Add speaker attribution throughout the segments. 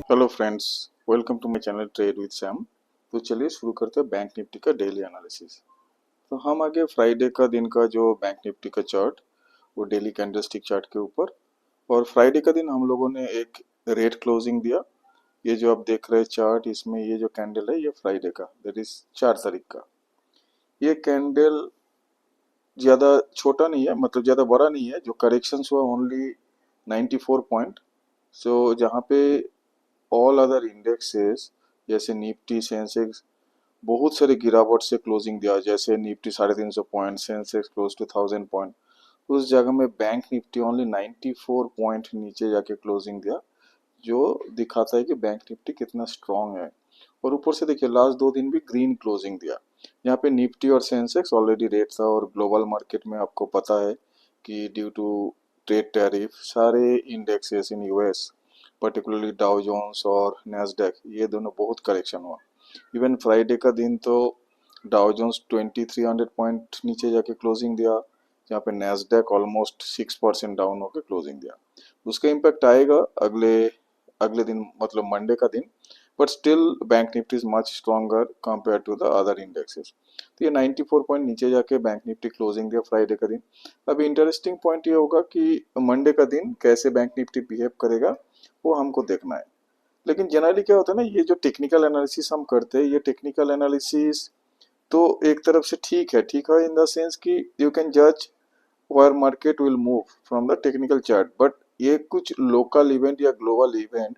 Speaker 1: Hello friends, welcome to my channel trade with Sam. तो चलिए शुरू करते हैं बैंक निफ्टी का डेली एनालिसिस। तो हम आगे फ्राइडे का दिन का जो बैंक निफ्टी का चार्ट, वो डेली कैंडलस्टिक चार्ट के ऊपर। और फ्राइडे का दिन हम लोगों ने एक रेट क्लोजिंग दिया। ये जो आप देख रहे हैं चार्ट, इसमें ये जो कैंडल है ये फ्राइडे का, दैट इज 4 तारीख का। ये कैंडल ज़्यादा छोटा नहीं है, मतलब ज़्यादा बड़ा नहीं है। जो करेक्शन हुआ ओनली 94 पॉइंट। सो जहाँ पे ऑल अदर इंडेक्सेस जैसे निफ्टी, सेंसेक्स बहुत सारे गिरावट से क्लोजिंग दिया, जैसे Nifty 350 point, Sensex close to 1000 point. उस जगह में बैंक निफ्टी ओनली 94 पॉइंट नीचे जाके क्लोजिंग दिया, जो दिखाता है कि बैंक निफ्टी कितना स्ट्रांग है। और ऊपर से देखिए लास्ट 2 दिन भी ग्रीन क्लोजिंग दिया। यहाँ पे निफ्टी और सेंसेक्स ऑलरेडी रेट था, और ग्लोबल मार्केट में आपको पता है कि ड्यू टू ट्रेड टैरिफ सारे indexes in US, particularly Dow Jones और नैस्डैक, ये दोनों बहुत करेक्शन हुआ। इवन फ्राइडे का दिन तो डाउ जोन्स 2300 पॉइंट नीचे जाके क्लोजिंग दिया, जहाँ पे नैस्डैक ऑलमोस्ट 6% डाउन होकर क्लोजिंग दिया। उसका इम्पैक्ट आएगा अगले अगले दिन, मतलब मंडे का दिन। But still bank Nifty is much stronger compare to the other indexes. तो ये 94 पॉइंट नीचे जाके बैंक निफ्टी क्लोजिंग दिया फ्राइडे का दिन। अभी इंटरेस्टिंग पॉइंट ये होगा कि मंडे का दिन कैसे बैंक निफ्टी बिहेव करेगा, वो हमको देखना है। लेकिन जनरली क्या होता है ना, ये जो टेक्निकल एनालिसिस हम करते हैं, ये टेक्निकल एनालिसिस तो एक तरफ से ठीक है इन द सेंस कि यू कैन जज where market will move from the technical chart, but ये कुछ लोकल इवेंट या ग्लोबल इवेंट,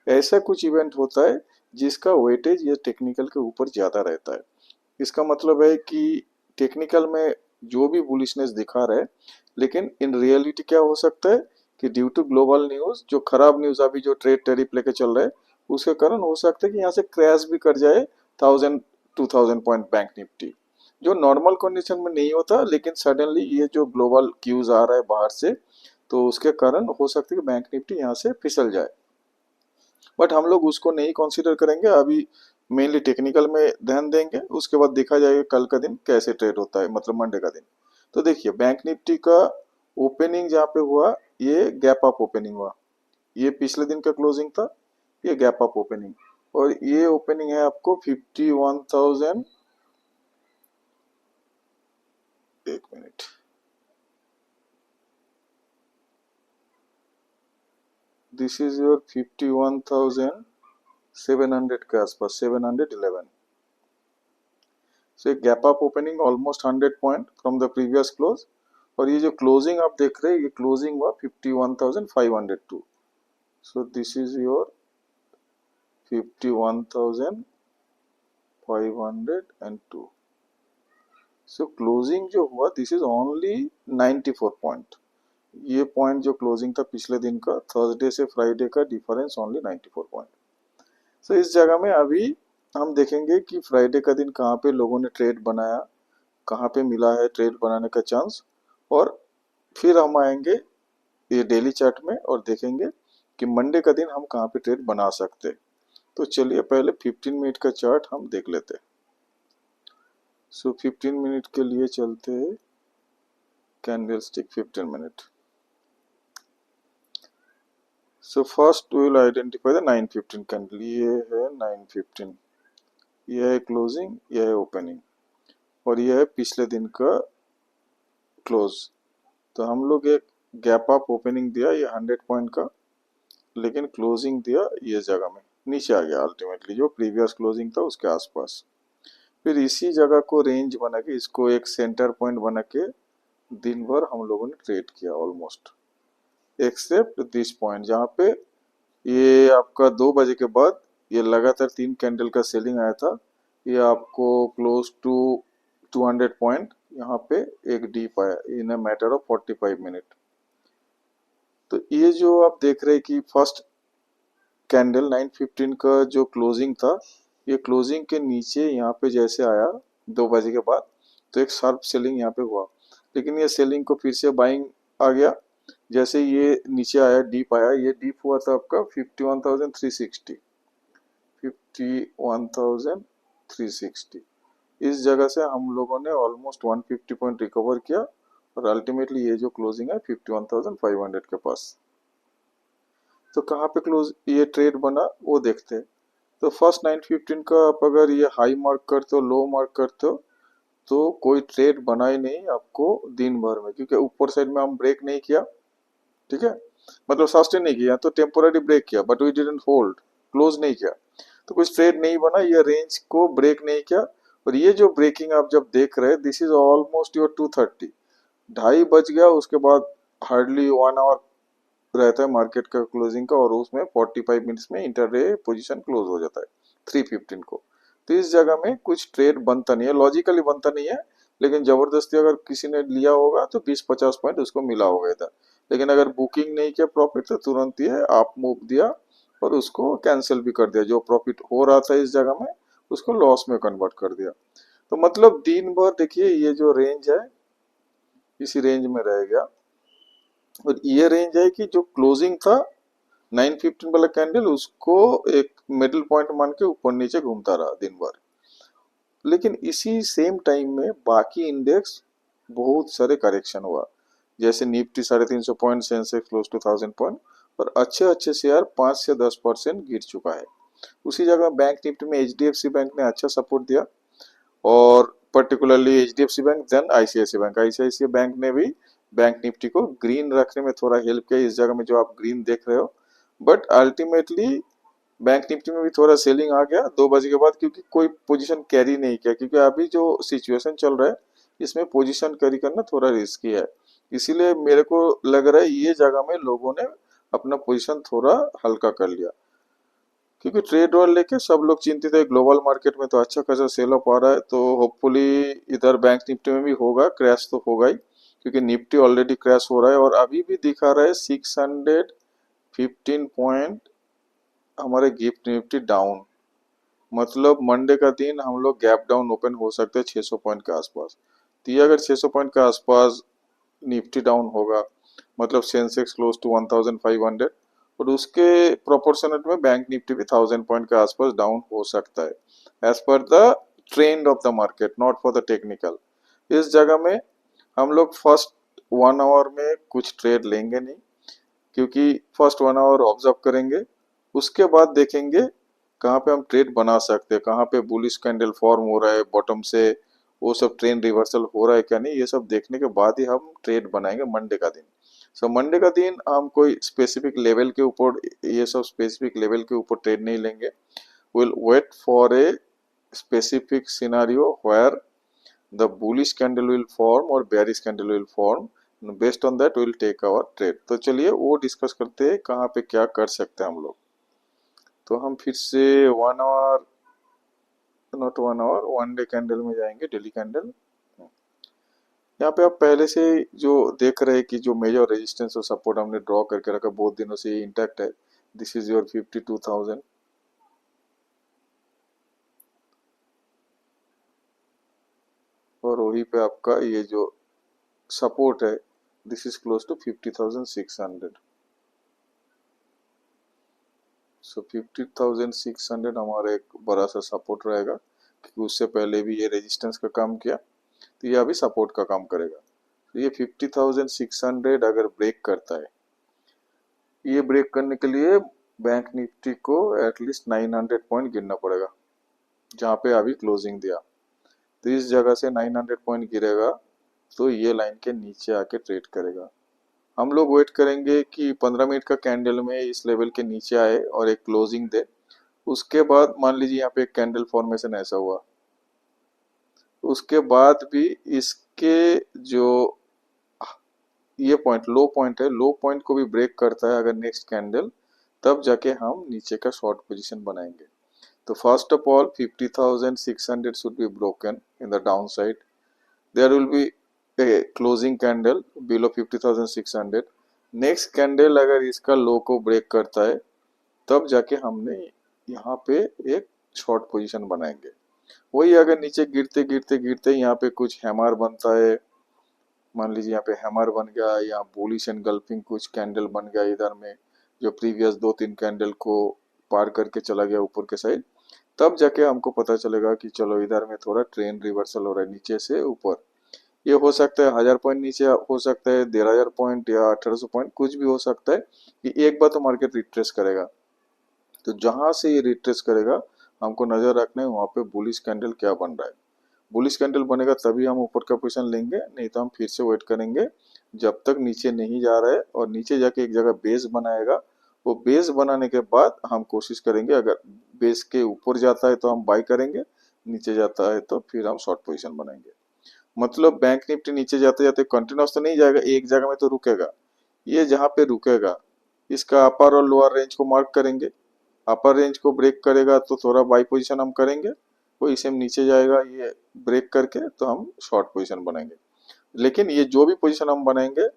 Speaker 1: ऐसा कुछ इवेंट होता है जिसका वेटेज ये टेक्निकल के ऊपर ज़्यादा रहता है। इसका मतलब है कि टेक्निकल में जो भी बुलिशनेस दिखा रहा है, लेकिन इन रियलिटी क्या हो सकता है कि ड्यू टू ग्लोबल न्यूज़, जो खराब न्यूज़ अभी जो ट्रेड टैरिफ लेके चल रहा है, उसके कारण हो सकता है कि यहाँ से क्रैश भी कर जाए 1000-2000 पॉइंट बैंक निफ्टी, जो नॉर्मल कंडीशन में नहीं होता। लेकिन सडनली ये जो ग्लोबल क्यूज आ रहा है बाहर से, तो उसके कारण हो सकता है कि बैंक निफ्टी यहाँ से फिसल जाए। बट हम लोग उसको नहीं कंसीडर करेंगे अभी, मेनली टेक्निकल में ध्यान देंगे। उसके बाद देखा जाएगा कल का दिन कैसे ट्रेड होता है, मतलब मंडे का दिन। तो देखिए बैंक निफ्टी का ओपनिंग जहाँ पे हुआ, ये गैप अप ओपनिंग हुआ। ये पिछले दिन का क्लोजिंग था, ये गैप अप ओपनिंग। और ये ओपनिंग है आपको 51,000, एक मिनट, दिस इज योर 51,700 के आसपास, 711। सो एक gap up opening almost 100 point from the previous close. और ये जो क्लोजिंग आप देख रहे हैं, ये क्लोजिंग हुआ 51,502। So this is your 51,502। So closing जो हुआ, दिस इज ओनली 94 पॉइंट। ये पॉइंट जो क्लोजिंग था पिछले दिन का, थर्सडे से फ्राइडे का डिफरेंस ओनली 94 पॉइंट। सो इस जगह में अभी हम देखेंगे कि फ्राइडे का दिन कहाँ पे लोगों ने ट्रेड बनाया, कहाँ पे मिला है ट्रेड बनाने का चांस। और फिर हम आएंगे ये डेली चार्ट में और देखेंगे कि मंडे का दिन हम कहाँ पे ट्रेड बना सकते। तो चलिए पहले 15 मिनट का चार्ट हम देख लेते हैं। सो 15 मिनट के लिए चलते हैं candlestick 15 minute. So first we will identify the 915 candle. ये है 915, यह है क्लोजिंग, यह है ओपनिंग, और यह है पिछले दिन का क्लोज। तो हम लोग एक गैप अप ओपनिंग दिया ये 100 पॉइंट का, लेकिन क्लोजिंग दिया ये जगह में, नीचे आ गया अल्टीमेटली जो प्रीवियस क्लोजिंग था उसके आसपास। फिर इसी जगह को रेंज बना के, इसको एक सेंटर पॉइंट बना के दिन भर हम लोगों ने ट्रेड किया ऑलमोस्ट, एक्सेप्ट दिस पॉइंट जहाँ पे ये आपका 2 बजे के बाद ये लगातार 3 कैंडल का सेलिंग आया था। ये आपको क्लोज टू 200 पॉइंट यहाँ पे एक डीप आया इन अ मैटर ऑफ 45 मिनट। तो ये जो आप देख रहे हैं कि फर्स्ट कैंडल 915 का जो क्लोजिंग था, ये क्लोजिंग के नीचे यहाँ पे जैसे आया 2 बजे के बाद, तो एक शार्प सेलिंग यहाँ पे हुआ। लेकिन ये सेलिंग को फिर से बाइंग आ गया। जैसे ये नीचे आया, डीप आया, ये डीप हुआ था आपका 51,360, 51,360। इस जगह से हम लोगों ने ऑलमोस्ट 150 पॉइंट रिकवर किया, और अल्टीमेटली ये जो क्लोजिंग है 51,500 के पास। तो कहाँ पे क्लोज ये ट्रेड बना वो देखते हैं। तो फर्स्ट 9:15 का आप अगर ये हाई मार्क करते हो, लो मार्क करते हो, तो कोई ट्रेड बना ही नहीं आपको दिन भर में, क्योंकि ऊपर साइड में हम ब्रेक नहीं किया, ठीक है, मतलब सस्टेन नहीं किया, तो टेम्पोररी ब्रेक किया but we didn't hold, close नहीं किया, तो कुछ ट्रेड नहीं बना, ये रेंज को ब्रेक नहीं किया। और ये जो ब्रेकिंग आप जब देख रहे हैं, दिस इज ऑलमोस्ट योर 2:30, 2:30 बज गया, उसके बाद हार्डली 1 आवर रहता है मार्केट का क्लोजिंग का, और उसमें 45 मिनट्स में इंटरडे पोजीशन क्लोज हो जाता है 3:15 को। तो इस जगह में कुछ ट्रेड बनता नहीं है, लॉजिकली बनता नहीं है, लेकिन जबरदस्ती अगर किसी ने लिया होगा तो 20-50 पॉइंट उसको मिला होगा इधर। लेकिन अगर बुकिंग नहीं किया प्रॉफिट, तो तुरंत ही आप मूव दिया और उसको कैंसिल भी कर दिया, जो प्रॉफिट हो रहा था इस जगह में उसको लॉस में कन्वर्ट कर दिया। तो मतलब दिन भर देखिए ये जो रेंज है इसी रेंज में रह गया, और ये रेंज है कि जो क्लोजिंग था 9:15 वाला कैंडल, उसको एक मिडिल पॉइंट मान के ऊपर नीचे घूमता रहा दिन भर। लेकिन इसी सेम टाइम में बाकी इंडेक्स बहुत सारे करेक्शन हुआ, जैसे Nifty 350 point, Sensex close to 1000 point, और अच्छे अच्छे शेयर 5 से 10% गिर चुका है। उसी जगह बैंक निफ्टी में एचडीएफसी बैंक ने अच्छा सपोर्ट दिया, और particularly HDFC bank, then ICICI bank. ICICI bank ने भी बैंक निफ्टी को ग्रीन रखने में थोड़ा हेल्प किया, इस जगह में जो आप ग्रीन देख रहे हो। बट अल्टीमेटली बैंक निफ्टी में भी थोड़ा सेलिंग आ गया 2 बजे के बाद, क्योंकि कोई पोजीशन कैरी नहीं किया, क्योंकि अभी जो सिचुएशन चल रहा है इसमें पोजीशन कैरी करना थोड़ा रिस्की है। इसीलिए मेरे को लग रहा है ये जगह में लोगों ने अपना पोजीशन थोड़ा हल्का कर लिया, क्योंकि ट्रेड वॉर लेके सब लोग चिंतित है। ग्लोबल मार्केट में तो अच्छा खासा सेल ऑफ आ रहा है, तो होपफुली इधर बैंक निफ्टी में भी होगा, क्रैश तो होगा ही, क्योंकि निफ्टी ऑलरेडी क्रैश हो रहा है, और अभी भी दिखा रहा है 615 पॉइंट हमारे गिफ्ट निफ्टी डाउन। मतलब मंडे का दिन हम लोग गैप डाउन ओपन हो सकते हैं 600 पॉइंट के आसपास। तो ये अगर 600 पॉइंट के आसपास निफ्टी डाउन होगा, मतलब सेंसेक्स क्लोज टू 1500, और उसके प्रोपोर्शनेट में बैंक निफ्टी भी 1000 पॉइंट के आसपास डाउन हो सकता है, as per the trend of the market, not for the technical. इस जगह में हम लोग फर्स्ट 1 आवर में कुछ ट्रेड लेंगे नहीं, क्योंकि फर्स्ट 1 आवर ऑब्जर्व करेंगे, उसके बाद देखेंगे कहाँ पे हम ट्रेड बना सकते हैं, कहाँ पे बुलिश कैंडल फॉर्म हो रहा है बॉटम से, वो सब ट्रेंड रिवर्सल हो रहा है क्या नहीं, ये सब देखने के बाद ही हम ट्रेड बनाएंगे मंडे का दिन। सो मंडे का दिन हम कोई स्पेसिफिक लेवल के ऊपर, ये सब स्पेसिफिक लेवल के ऊपर ट्रेड नहीं लेंगे। Will wait for a specific scenario where the bullish candle will form or bearish candle will form, based on that we'll take our trade। तो चलिए वो डिस्कस करते हैं कहाँ पे क्या कर सकते हैं हम लोग। तो हम फिर से 1 hour, not 1 hour, 1 day candle में जाएंगे, डेली कैंडल। यहाँ पे आप पहले से जो देख रहे हैं कि जो मेजर रेजिस्टेंस और सपोर्ट हमने ड्रॉ करके रखा बहुत दिनों से, ये इंटैक्ट है। दिस इज योर 52,000, और वहीं पे आपका ये जो सपोर्ट है, दिस इज क्लोज टू 50,600। सो 50,600 हमारा एक बड़ा सा सपोर्ट रहेगा, क्योंकि उससे पहले भी ये रेजिस्टेंस का काम किया, तो ये अभी सपोर्ट का काम करेगा। तो ये 50,600 अगर ब्रेक करता है, ये ब्रेक करने के लिए बैंक निफ्टी को एटलीस्ट 900 पॉइंट गिरना पड़ेगा, जहाँ पे अभी क्लोजिंग दिया। तो इस जगह से 900 पॉइंट गिरेगा, तो ये लाइन के नीचे आके ट्रेड करेगा। हम लोग वेट करेंगे कि 15 मिनट का कैंडल में इस लेवल के नीचे आए और एक क्लोजिंग दे। उसके बाद मान लीजिए यहाँ पे एक कैंडल फॉर्मेशन ऐसा हुआ, उसके बाद भी इसके जो ये पॉइंट लो पॉइंट है, लो पॉइंट को भी ब्रेक करता है अगर नेक्स्ट कैंडल, तब जाके हम नीचे का शॉर्ट पोजीशन बनाएंगे। तो first of all 50,600 should be broken in the down side, there will be a closing candle below 50,600। Next candle अगर इसका लो को ब्रेक करता है, तब जाके हमने यहाँ पे एक शॉर्ट पोजीशन बनाएंगे। वही अगर नीचे गिरते गिरते गिरते यहाँ पे कुछ हैमर बनता है, मान लीजिए यहाँ पे हैमर बन गया, यहाँ बुलिश एनगल्फिंग कुछ कैंडल बन गया इधर में, जो प्रीवियस 2-3 कैंडल को पार करके चला गया ऊपर के साइड, तब जाके हमको पता चलेगा कि चलो इधर में थोड़ा ट्रेंड रिवर्सल हो रहा है नीचे से ऊपर। ये हो सकता है 1000 पॉइंट नीचे, हो सकता है 11500 पॉइंट या 1800 पॉइंट, कुछ भी हो सकता है कि एक बार तो मार्केट रिट्रेस करेगा। तो जहां से ये रिट्रेस करेगा हमको नजर रखना है वहां पे बुलिश कैंडल क्या बन रहा है। बुलिश कैंडल बनेगा तभी हम ऊपर का पोजीशन लेंगे, नहीं तो हम फिर से वेट करेंगे जब तक नीचे नहीं जा रहा है, और नीचे जाके एक जगह बेस बनाएगा। वो बेस बनाने के बाद हम कोशिश करेंगे, अगर बेस के ऊपर जाता है तो हम बाई करेंगे, नीचे जाता है तो फिर हम शॉर्ट पोजीशन बनाएंगे। मतलब बैंक निफ्टी नीचे जाते जाते कंटिन्यूस तो नहीं जाएगा, एक जगह में तो रुकेगा। ये जहाँ पे रुकेगा इसका अपर और लोअर रेंज को मार्क करेंगे। अपर रेंज को ब्रेक करेगा तो थोड़ा बाई पोजीशन हम करेंगे, वही सेम नीचे जाएगा ये ब्रेक करके तो हम शॉर्ट पोजीशन बनाएंगे। लेकिन ये जो भी पोजीशन हम बनाएंगे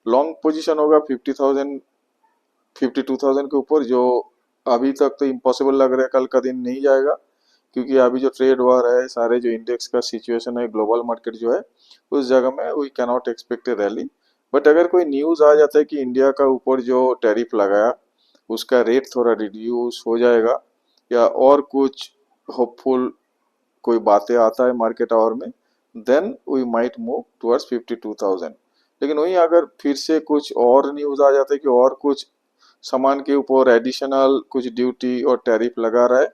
Speaker 1: लॉन्ग पोजीशन होगा 50,000 52,000 के ऊपर, जो अभी तक तो इम्पॉसिबल लग रहा है कल का दिन नहीं जाएगा, क्योंकि अभी जो ट्रेड हुआ रहा है सारे जो इंडेक्स का सिचुएशन है, ग्लोबल मार्केट जो है उस जगह में we cannot expect a rally. But अगर कोई न्यूज आ जाता है कि इंडिया का ऊपर जो टैरिफ लगाया उसका रेट थोड़ा रिड्यूस हो जाएगा, या और कुछ होपफुल कोई बातें आता है मार्केट आवर में, then we might move towards 52,000। लेकिन वहीं अगर फिर से कुछ और न्यूज आ जाता है कि और कुछ सामान के ऊपर एडिशनल कुछ ड्यूटी और टैरिफ लगा रहा है,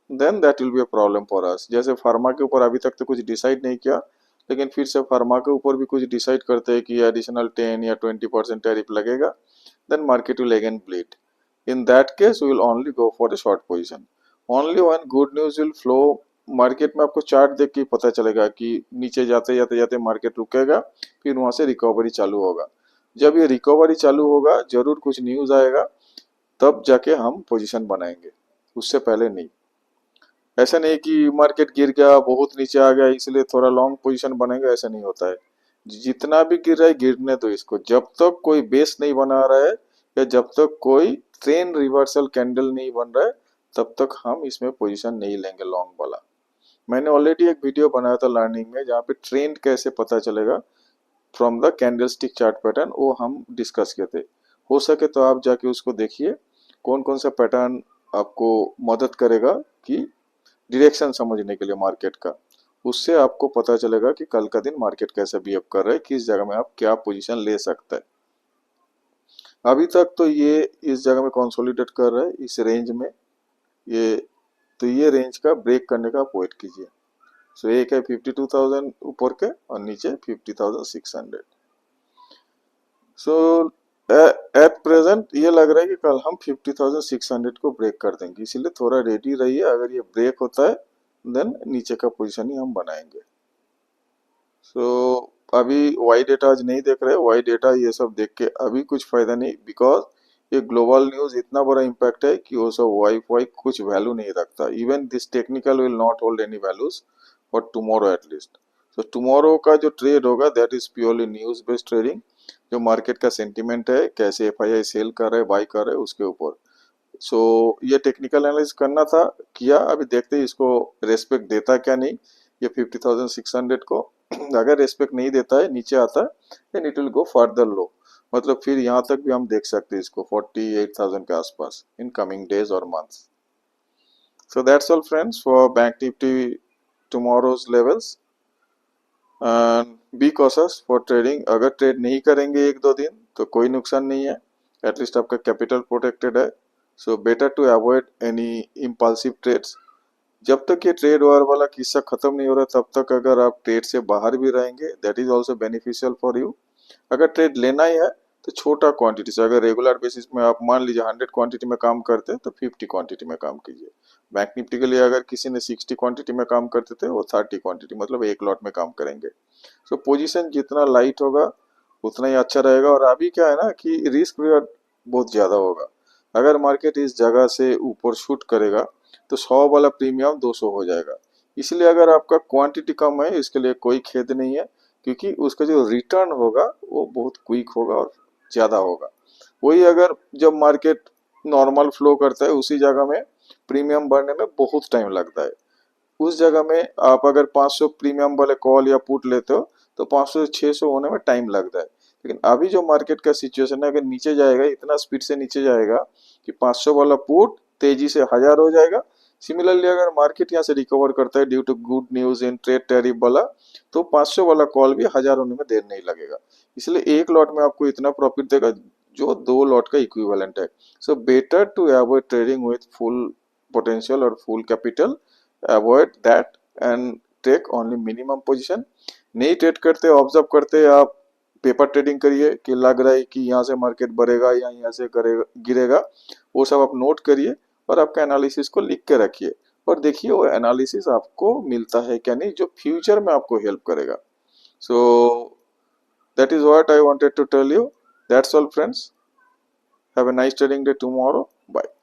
Speaker 1: then that will be a problem for us. जैसे फार्मा के ऊपर अभी तक तो कुछ डिसाइड नहीं किया, लेकिन फिर से फार्मा के ऊपर भी कुछ डिसाइड करते हैं कि एडिशनल 10 या 20% टैरिफ लगेगा, then market will again bleed. In that case, we will only go for a short position. Only when good news will flow, market में आपको चार्ट देख के पता चलेगा कि नीचे जाते जाते जाते मार्केट रुकेगा, फिर वहां से रिकवरी चालू होगा। जब ये रिकवरी चालू होगा जरूर कुछ न्यूज आएगा, तब जाके हम पोजीशन बनाएंगे, उससे पहले नहीं। ऐसा नहीं कि मार्केट गिर गया बहुत नीचे आ गया इसलिए थोड़ा लॉन्ग पोजीशन बनेगा, ऐसा नहीं होता है। जितना भी गिर रहा है गिरने दो इसको, जब तक कोई बेस नहीं बना रहा है या जब तक कोई ट्रेंड रिवर्सल कैंडल नहीं बन रहा है तब तक हम इसमें पोजीशन नहीं लेंगे लॉन्ग वाला। मैंने ऑलरेडी एक वीडियो बनाया था लर्निंग में जहाँ पे ट्रेंड कैसे पता चलेगा from the candlestick chart pattern, वो हम डिस्कस किए थे। हो सके तो आप जाके उसको देखिए कौन कौन सा पैटर्न आपको मदद करेगा कि डायरेक्शन समझने के लिए मार्केट का। उससे आपको पता चलेगा कि कल का दिन मार्केट कैसे बिहेव कर रहा है, किस जगह में आप क्या पोजीशन ले सकते हैं। अभी तक तो ये इस जगह में कंसोलिडेट कर रहा है इस रेंज में, ये तो ये रेंज का ब्रेक करने का आप वेट कीजिए। सो एक है 52,000 ऊपर के और नीचे 50,600। सो एट प्रेजेंट ये लग रहा है कि कल हम 50,600 को ब्रेक कर देंगे, इसीलिए थोड़ा रेडी रहिए। अगर ये ब्रेक होता है देन नीचे का पोजीशन ही हम बनाएंगे। सो अभी वाई डेटा आज नहीं देख रहे, वाई डेटा ये सब देख के अभी कुछ फायदा नहीं, बिकॉज ये ग्लोबल न्यूज इतना बड़ा इम्पैक्ट है कि वो सब वाई वाई कुछ वैल्यू नहीं रखता। Even this technical will not hold any values for tomorrow at least. So tomorrow का जो ट्रेड होगा that is purely news based trading, जो मार्केट का सेंटिमेंट है, कैसे एफआईआई सेल कर रहे हैं बाई कर रहे हैं उसके ऊपर। सो ये टेक्निकल एनालिसिस करना था, किया। अभी देखते हैं इसको रेस्पेक्ट देता क्या नहीं ये 50,600 को। अगर रेस्पेक्ट नहीं देता है नीचे आता है then it will go further low, मतलब फिर यहाँ तक भी हम देख सकते हैं इसको 48,000 के आसपास इन कमिंग डेज और months. So that's all friends for Bank Nifty tomorrow's levels, and be cautious for trading. अगर ट्रेड नहीं करेंगे एक दो दिन तो कोई नुकसान नहीं है, एटलीस्ट आपका कैपिटल प्रोटेक्टेड है। So better to avoid any impulsive trades. जब तक ये ट्रेड वॉर वाला किस्सा खत्म नहीं हो रहा तब तक अगर आप ट्रेड से बाहर भी रहेंगे that is also beneficial for you. अगर ट्रेड लेना ही है तो छोटा क्वांटिटी से, अगर रेगुलर बेसिस में आप मान लीजिए 100 क्वांटिटी में काम करते हैं तो 50 क्वांटिटी में काम कीजिए। बैंक निफ्टी के लिए अगर किसी ने 60 क्वांटिटी में काम करते थे वो 30 क्वांटिटी मतलब एक लॉट में काम करेंगे। सो पोजीशन जितना लाइट होगा उतना ही अच्छा रहेगा। और अभी क्या है ना कि रिस्क भी बहुत ज्यादा होगा। अगर मार्केट इस जगह से ऊपर शूट करेगा तो 100 वाला प्रीमियम 200 हो जाएगा। इसलिए अगर आपका क्वांटिटी कम है इसके लिए कोई खेद नहीं है, क्योंकि उसका जो रिटर्न होगा वो बहुत क्विक होगा और ज्यादा होगा। वही अगर जब मार्केट नॉर्मल फ्लो करता है उसी जगह में प्रीमियम बढ़ने में बहुत टाइम लगता है। उस जगह में आप अगर 500 प्रीमियम वाले कॉल या पुट लेते हो तो 500 से 600 होने में टाइम लगता है। लेकिन अभी जो मार्केट का सिचुएशन है, अगर नीचे जाएगा इतना स्पीड से नीचे जाएगा कि 500 वाला पुट तेजी से 1000 हो जाएगा सिमिलरली अगर मार्केट यहाँ से रिकवर करता है due to good news in trade tariff वाला, तो 500 वाला कॉल भी 1000 होने में देर नहीं लगेगा। इसलिए एक लॉट में आपको इतना प्रॉफिट देगा जो 2 लॉट का इक्विवेलेंट है। So better to avoid trading with full potential और full capital, avoid that and take only minimum position. नहीं ट्रेड करते, ऑब्जर्व करते आप, पेपर ट्रेडिंग करिए कि लग रहा है कि यहाँ से मार्केट बढ़ेगा या यहाँ से करेगा गिरेगा, वो सब आप नोट करिए और आपका एनालिसिस को लिख के रखिए और देखिए वो एनालिसिस आपको मिलता है क्या नहीं, जो फ्यूचर में आपको हेल्प करेगा। So that is what I wanted to tell you. That's all friends, have a nice trading day tomorrow. Bye.